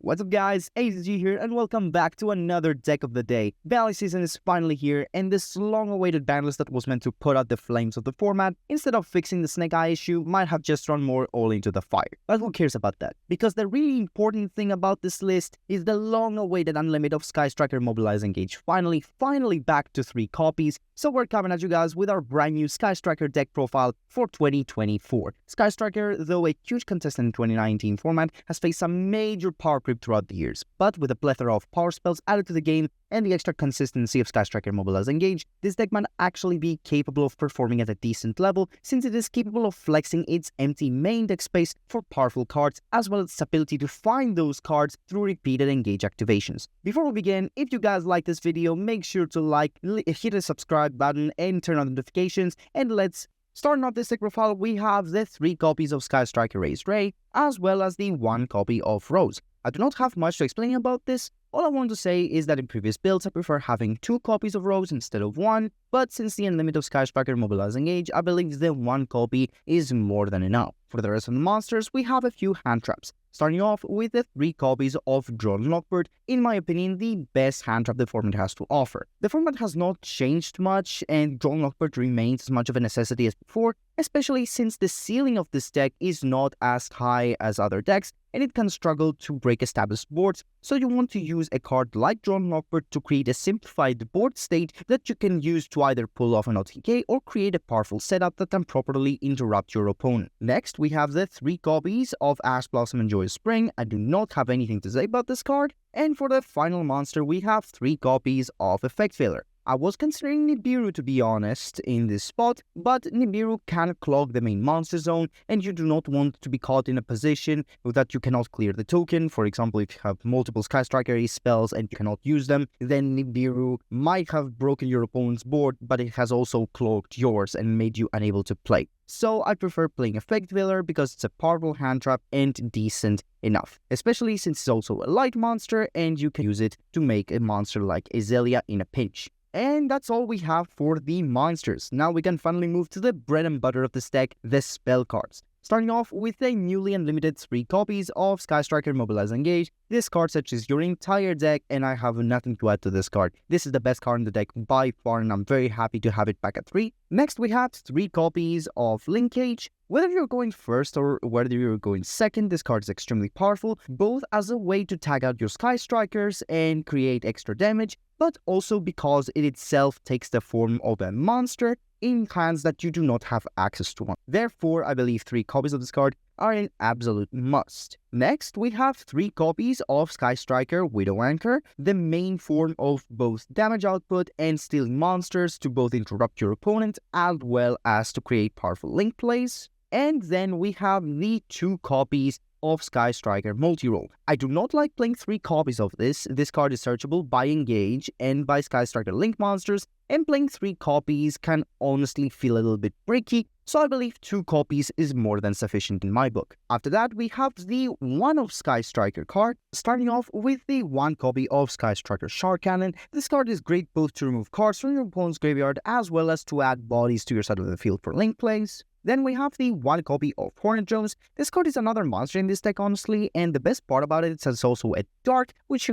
What's up guys, AZG here and welcome back to another deck of the day. Banlist season is finally here and this long-awaited banlist that was meant to put out the flames of the format instead of fixing the snake eye issue might have just run more oil into the fire. But who cares about that? Because the really important thing about this list is the long-awaited unlimited of Sky Striker Mobilize Engage finally back to 3 copies. So we're coming at you guys with our brand new Sky Striker deck profile for 2024. Sky Striker, though a huge contestant in 2019 format, has faced some major power creep throughout the years, but with a plethora of power spells added to the game and the extra consistency of Sky Striker Mobilize Engage, this deck might actually be capable of performing at a decent level since it is capable of flexing its empty main deck space for powerful cards as well as its ability to find those cards through repeated engage activations. Before we begin, if you guys like this video, make sure to hit the subscribe button and turn on notifications, and let's starting off this deck profile. We have the 3 copies of Sky Striker Raised Ray as well as the 1 copy of Rose. I do not have much to explain about this. All I want to say is that in previous builds I prefer having 2 copies of Rose instead of 1, but since the unlimited of Sky Striker Mobilize Engage, I believe the 1 copy is more than enough. For the rest of the monsters, we have a few hand traps. Starting off with the 3 copies of Drone Lockbird, in my opinion, the best hand trap the format has to offer. The format has not changed much, and Drone Lockbird remains as much of a necessity as before, especially since the ceiling of this deck is not as high as other decks, and it can struggle to break established boards, so you want to use a card like Drone Lockbird to create a simplified board state that you can use to either pull off an OTK or create a powerful setup that can properly interrupt your opponent. Next, we have the 3 copies of Ash Blossom and Joyous Spring. I do not have anything to say about this card. And for the final monster, we have 3 copies of Effect Failure. I was considering Nibiru to be honest in this spot, but Nibiru can clog the main monster zone and you do not want to be caught in a position that you cannot clear the token. For example, if you have multiple Sky Striker spells and you cannot use them, then Nibiru might have broken your opponent's board, but it has also clogged yours and made you unable to play. So I prefer playing Effect Failure because it's a powerful hand trap and decent enough, especially since it's also a light monster and you can use it to make a monster like Azalea in a pinch. And that's all we have for the monsters. Now we can finally move to the bread and butter of this deck, the spell cards. Starting off with a newly unlimited 3 copies of Sky Striker Mobilize Engage. This card touches your entire deck and I have nothing to add to this card. This is the best card in the deck by far and I'm very happy to have it back at 3. Next we have 3 copies of Linkage. Whether you're going first or whether you're going second, this card is extremely powerful, both as a way to tag out your Sky Strikers and create extra damage, but also because it itself takes the form of a monster in hands that you do not have access to. Therefore, I believe 3 copies of this card are an absolute must. Next, we have 3 copies of Sky Striker Widow Anchor, the main form of both damage output and stealing monsters to both interrupt your opponent as well as to create powerful link plays. And then we have the 2 copies of Sky Striker Multi-Role. I do not like playing 3 copies of this. This card is searchable by Engage and by Sky Striker Link monsters, and playing 3 copies can honestly feel a little bit bricky, so I believe 2 copies is more than sufficient in my book. After that, we have the 1 of Sky Striker card, starting off with the 1 copy of Sky Striker Shark Cannon. This card is great both to remove cards from your opponent's graveyard as well as to add bodies to your side of the field for link plays. Then we have the 1 copy of Hornet Drones. This card is another monster in this deck honestly, and the best part about it is it's also a dart, which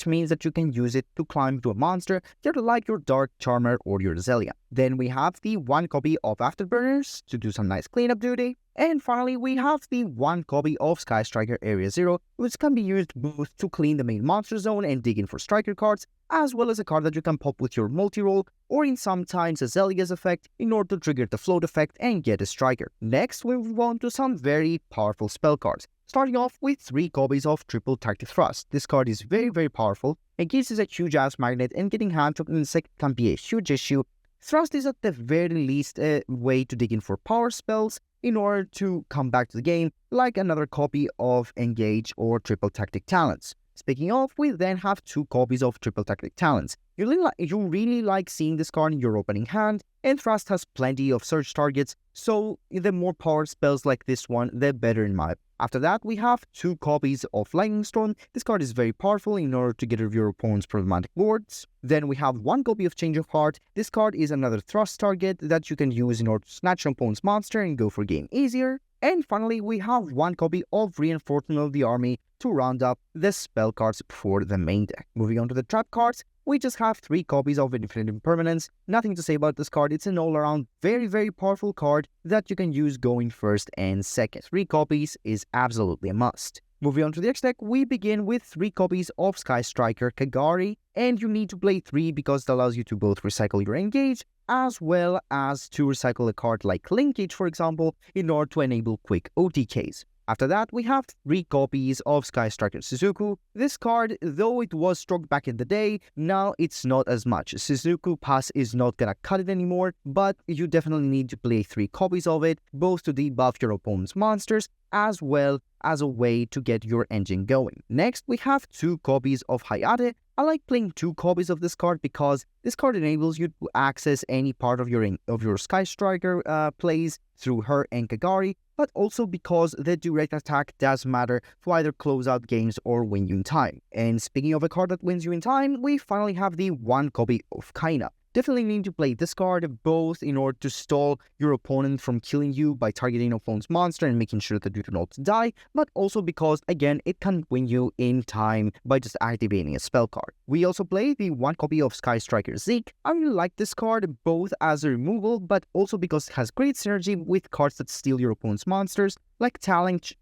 means that you can use it to climb to a monster, just like your Dark Charmer or your Zelia. Then we have the 1 copy of Afterburners to do some nice cleanup duty. And finally, we have the 1 copy of Sky Striker Area 0, which can be used both to clean the main monster zone and dig in for striker cards, as well as a card that you can pop with your multi-roll, or in sometimes Azalea's effect, in order to trigger the float effect and get a striker. Next, we move on to some very powerful spell cards. Starting off with 3 copies of Triple Tactic Thrust. This card is very powerful, Engage is a huge ass magnet, and getting hand trapped in the second can be a huge issue. Thrust is at the very least a way to dig in for power spells in order to come back to the game, like another copy of Engage or Triple Tactic Talents. Speaking of, we then have 2 copies of Triple Tactic Talents. You really like seeing this card in your opening hand, and Thrust has plenty of search targets, so the more power spells like this one, the better in my opinion. After that, we have 2 copies of Lightning Storm. This card is very powerful in order to get rid of your opponent's problematic boards. Then we have 1 copy of Change of Heart. This card is another thrust target that you can use in order to snatch an opponent's monster and go for game easier. And finally, we have one copy of Reinforcement of the Army to round up the spell cards for the main deck. Moving on to the trap cards, we just have 3 copies of Infinite Impermanence. Nothing to say about this card. It's an all-around very powerful card that you can use going first and second. 3 copies is absolutely a must. Moving on to the next deck, we begin with 3 copies of Sky Striker Kagari, and you need to play 3 because it allows you to both recycle your Engage as well as to recycle a card like Linkage, for example, in order to enable quick OTKs. After that, we have 3 copies of Sky Striker Suzuku. This card, though it was strong back in the day, now it's not as much. Suzuku Pass is not gonna cut it anymore, but you definitely need to play 3 copies of it, both to debuff your opponent's monsters, as well as a way to get your engine going. Next, we have 2 copies of Hayate. I like playing 2 copies of this card because this card enables you to access any part of your Sky Striker plays through her and Kagari, but also because the direct attack does matter to either close out games or win you in time. And speaking of a card that wins you in time, we finally have the 1 copy of Kaina. Definitely need to play this card both in order to stall your opponent from killing you by targeting your opponent's monster and making sure that you do not die, but also because, again, it can win you in time by just activating a spell card. We also play the 1 copy of Sky Striker Zeke. I really like this card both as a removal, but also because it has great synergy with cards that steal your opponent's monsters, like Talents,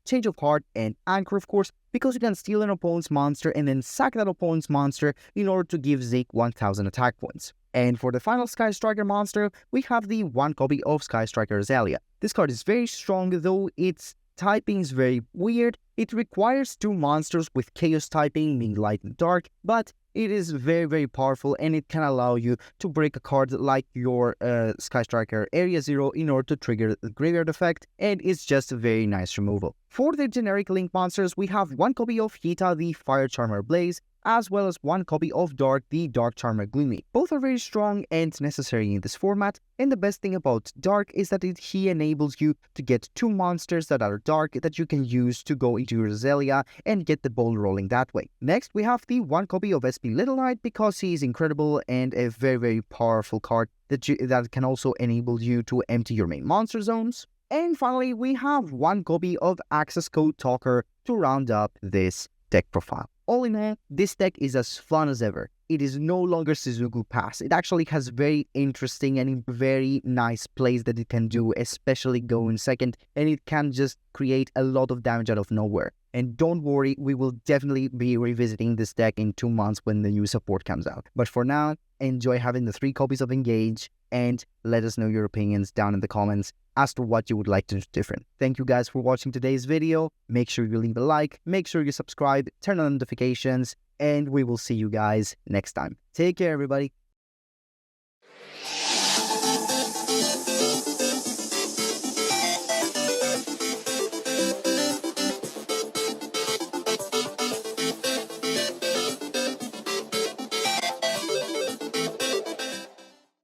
Change of Heart, and Anchor, of course, because you can steal an opponent's monster and then sack that opponent's monster in order to give Zeke 1000 attack points. And for the final Sky Striker monster, we have the 1 copy of Sky Striker Azalea. This card is very strong, though its typing is very weird. It requires 2 monsters with Chaos typing, meaning Light and Dark, but it is very powerful, and it can allow you to break a card like your Sky Striker Area 0 in order to trigger the graveyard effect, and it's just a very nice removal. For the generic Link monsters, we have 1 copy of Hita, the Fire Charmer Blaze, as well as 1 copy of Dark, the Dark Charmer Gloomy. Both are very strong and necessary in this format, and the best thing about Dark is that he enables you to get 2 monsters that are Dark that you can use to go into your Azalea and get the ball rolling that way. Next, we have the 1 copy of SP Little Knight because he is incredible and a very powerful card that can also enable you to empty your main monster zones. And finally, we have 1 copy of Access Code Talker to round up this deck profile. All in all, this deck is as fun as ever. It is no longer Suzuku Pass. It actually has very interesting and very nice plays that it can do, especially going second, and it can just create a lot of damage out of nowhere. And don't worry, we will definitely be revisiting this deck in 2 months when the new support comes out. But for now, enjoy having the 3 copies of Engage, and let us know your opinions down in the comments as to what you would like to do different. Thank you guys for watching today's video. Make sure you leave a like, make sure you subscribe, turn on notifications, and we will see you guys next time. Take care, everybody.